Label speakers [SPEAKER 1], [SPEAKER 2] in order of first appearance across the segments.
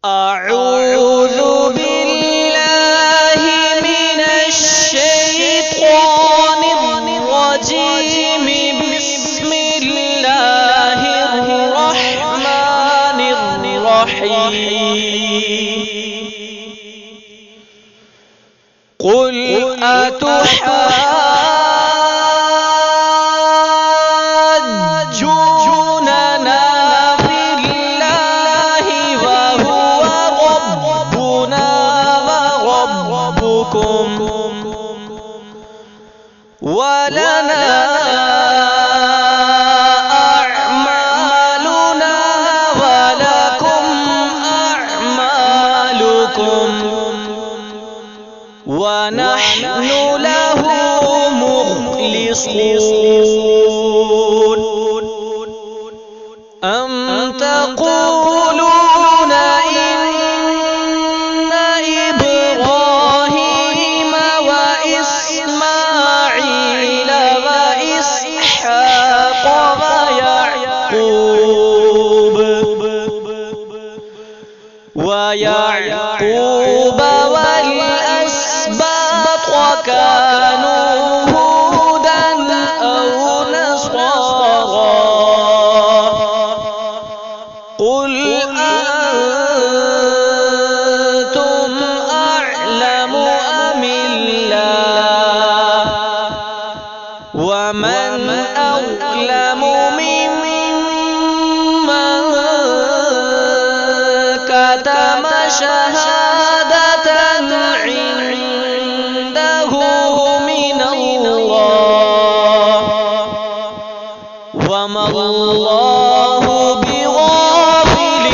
[SPEAKER 1] अऊज़ु बिल्लाहि मिनश्शैतानिर्रजीम बिस्मिल्लाहिर्रहमानिर्रहीम क़ुल अतुहाज्जूनना फिल्लाहि वहुव रब्बुना व रब्बुकुम वलना अअमालुना वलकुम अअमालुकुम वनहनु लहु मुख़लिसून अम तक़ूलून इन्न इब्राहीम व इस्माईल व इसहाक़ व याक़ूब والأسباط كانوا هودا أو نصارى قل أنتم أعلم أم الله ومن أظلم ممن كتم شهادة عنده من الله وما الله بغافل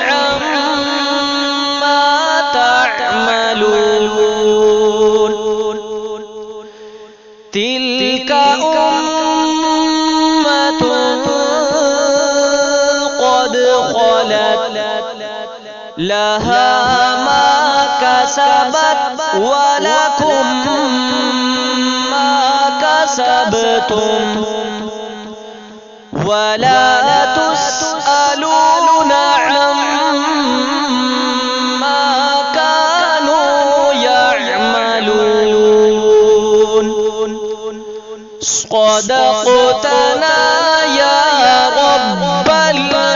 [SPEAKER 1] عما تعملون تلك أمة قد خلت لها ما كسبت ولكم ما كسبتم ولا تسألون عما كانوا يعملون صدقتنا يا رب العالمين.